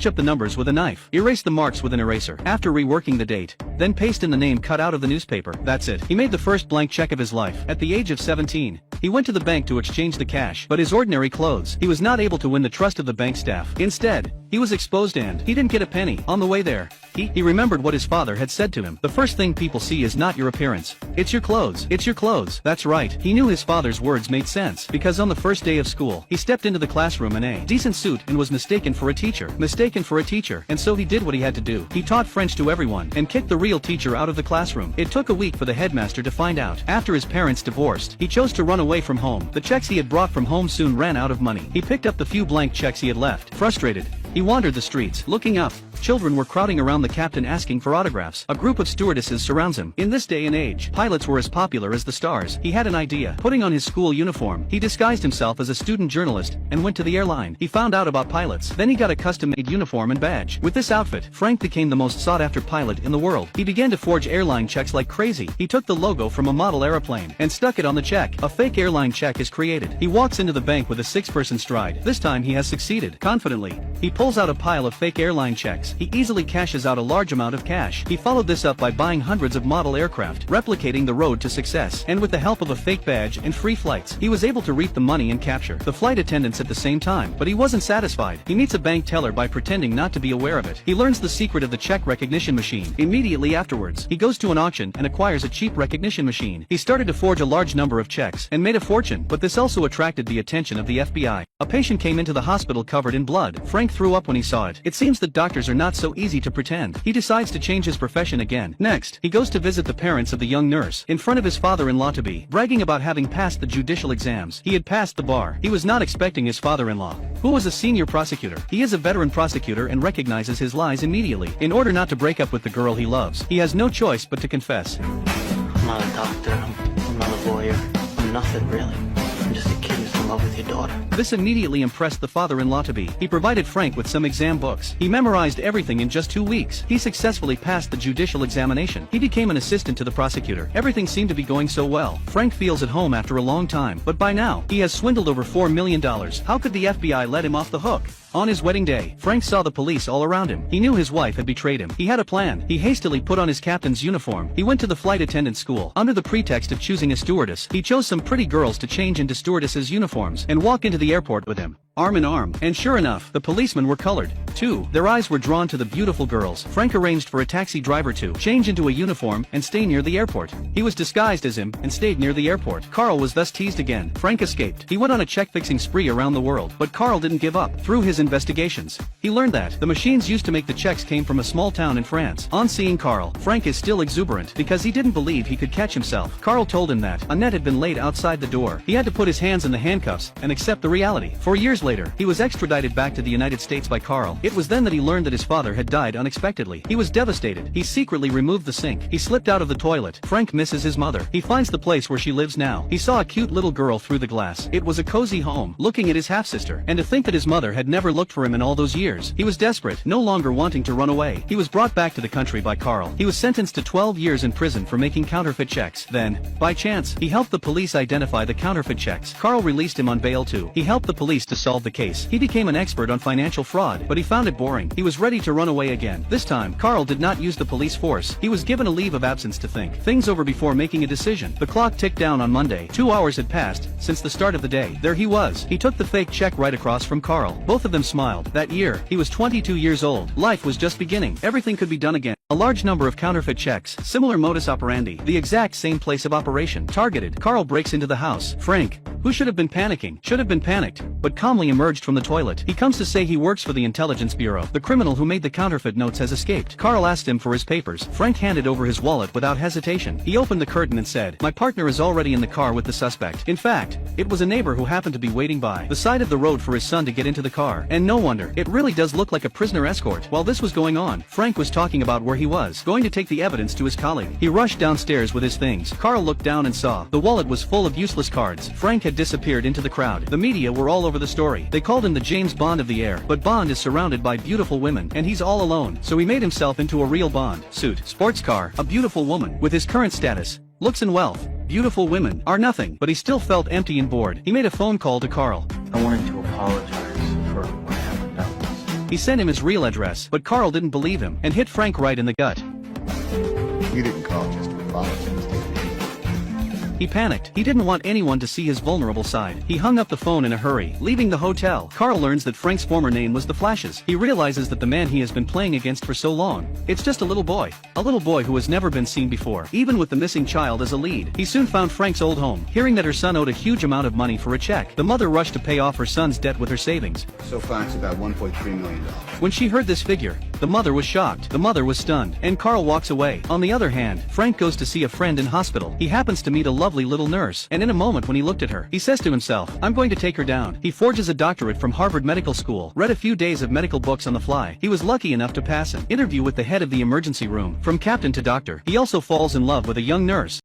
match up the numbers with a knife, erase the marks with an eraser. After reworking the date, then paste in the name cut out of the newspaper. That's it. He made the first blank check of his life. At the age of 17, he went to the bank to exchange the cash, but his ordinary clothes. He was not able to win the trust of the bank staff. Instead, he was exposed and he didn't get a penny. On the way there, he remembered what his father had said to him. The first thing people see is not your appearance. It's your clothes. It's your clothes. That's right. He knew his father's words made sense, because on the first day of school, he stepped into the classroom in a decent suit and was mistaken for a teacher. And so he did what he had to do. He taught French to everyone and kicked the real teacher out of the classroom. It took a week for the headmaster to find out. After his parents divorced, he chose to run away from home. The checks he had brought from home soon ran out of money. He picked up the few blank checks he had left. Frustrated, he wandered the streets. Looking up, children were crowding around the captain asking for autographs. A group of stewardesses surrounds him. In this day and age, pilots were as popular as the stars. He had an idea. Putting on his school uniform, he disguised himself as a student journalist and went to the airline. He found out about pilots. Then he got a custom-made uniform and badge. With this outfit, Frank became the most sought-after pilot in the world. He began to forge airline checks like crazy. He took the logo from a model airplane and stuck it on the check. A fake airline check is created. He walks into the bank with a 6-person stride. This time he has succeeded. Confidently, he pulls out a pile of fake airline checks. He easily cashes out a large amount of cash. He followed this up by buying hundreds of model aircraft, replicating the road to success. And with the help of a fake badge and free flights, he was able to reap the money and capture the flight attendants at the same time. But he wasn't satisfied. He meets a bank teller by pretending not to be aware of it. He learns the secret of the check recognition machine. Immediately afterwards, he goes to an auction and acquires a cheap recognition machine. He started to forge a large number of checks and made a fortune, but this also attracted the attention of the FBI. A patient came into the hospital covered in blood. Frank threw up when he saw it. It seems that doctors are not so easy to pretend. He decides to change his profession again. Next, he goes to visit the parents of the young nurse, in front of his father-in-law-to-be, bragging about having passed the judicial exams. He had passed the bar. He was not expecting his father-in-law, who was a senior prosecutor. He is a veteran prosecutor and recognizes his lies immediately. In order not to break up with the girl he loves, he has no choice but to confess. I'm not a doctor, I'm not a lawyer, I'm nothing really. I'm just a kid who's in love with your daughter. This immediately impressed the father-in-law-to-be. He provided Frank with some exam books. He memorized everything in just 2 weeks. He successfully passed the judicial examination. He became an assistant to the prosecutor. Everything seemed to be going so well. Frank feels at home after a long time, but by now, he has swindled over $4 million. How could the FBI let him off the hook? On his wedding day, Frank saw the police all around him. He knew his wife had betrayed him. He had a plan. He hastily put on his captain's uniform. He went to the flight attendant school. Under the pretext of choosing a stewardess, he chose some pretty girls to change into stewardesses' uniforms and walk into the airport with him, arm in arm. And sure enough, the policemen were colored, too. Their eyes were drawn to the beautiful girls. Frank arranged for a taxi driver to change into a uniform and stay near the airport. He was disguised as him and stayed near the airport. Carl was thus teased again. Frank escaped. He went on a check-fixing spree around the world, but Carl didn't give up. Through his investigations, he learned that the machines used to make the checks came from a small town in France. On seeing Carl, Frank is still exuberant because he didn't believe he could catch himself. Carl told him that a net had been laid outside the door. He had to put his hands in the handcuffs and accept the reality. 4 years later, he was extradited back to the United States by Carl. It was then that he learned that his father had died unexpectedly. He was devastated. He secretly removed the sink. He slipped out of the toilet. Frank misses his mother. He finds the place where she lives now. He saw a cute little girl through the glass. It was a cozy home, looking at his half-sister. And to think that his mother had never looked for him in all those years. He was desperate, no longer wanting to run away. He was brought back to the country by Carl. He was sentenced to 12 years in prison for making counterfeit checks. Then, by chance, he helped the police identify the counterfeit checks. Carl released him on bail too. He helped the police to solve the case. He became an expert on financial fraud, but he found it boring. He was ready to run away again. This time, Carl did not use the police force. He was given a leave of absence to think things over before making a decision. The clock ticked down on Monday. 2 hours had passed since the start of the day. There he was. He took the fake check right across from Carl. Both of them smiled. That year, he was 22 years old. Life was just beginning. Everything could be done again. A large number of counterfeit checks, similar modus operandi, the exact same place of operation, targeted. Carl breaks into the house. Frank, who should have been panicking, should have been panicked, but calmly emerged from the toilet. He comes to say he works for the intelligence bureau. The criminal who made the counterfeit notes has escaped. Carl asked him for his papers. Frank handed over his wallet without hesitation. He opened the curtain and said, "My partner is already in the car with the suspect." In fact, it was a neighbor who happened to be waiting by the side of the road for his son to get into the car. And no wonder, it really does look like a prisoner escort. While this was going on, Frank was talking about where he was going to take the evidence to his colleague. He rushed downstairs with his things. Carl looked down and saw the wallet was full of useless cards. Frank had disappeared into the crowd. The media were all over the story. They called him the James Bond of the air. But Bond is surrounded by beautiful women, and he's all alone. So he made himself into a real Bond. Suit, sports car, a beautiful woman. With his current status, looks and wealth, beautiful women are nothing, but he still felt empty and bored. He made a phone call to Carl. I wanted to apologize for what happened. He sent him his real address, but Carl didn't believe him and hit Frank right in the gut. You didn't call just to apologize, did you? He panicked. He didn't want anyone to see his vulnerable side. He hung up the phone in a hurry, leaving the hotel. Carl learns that Frank's former name was the Flashes. He realizes that the man he has been playing against for so long, it's just a little boy. A little boy who has never been seen before, even with the missing child as a lead. He soon found Frank's old home. Hearing that her son owed a huge amount of money for a check, the mother rushed to pay off her son's debt with her savings. So far it's about $1.3 million. When she heard this figure, the mother was shocked. The mother was stunned, and Carl walks away. On the other hand, Frank goes to see a friend in hospital. He happens to meet a lovely little nurse, and in a moment when he looked at her, he says to himself, "I'm going to take her down." He forges a doctorate from Harvard Medical School, read a few days of medical books on the fly. He was lucky enough to pass an interview with the head of the emergency room. From captain to doctor, he also falls in love with a young nurse.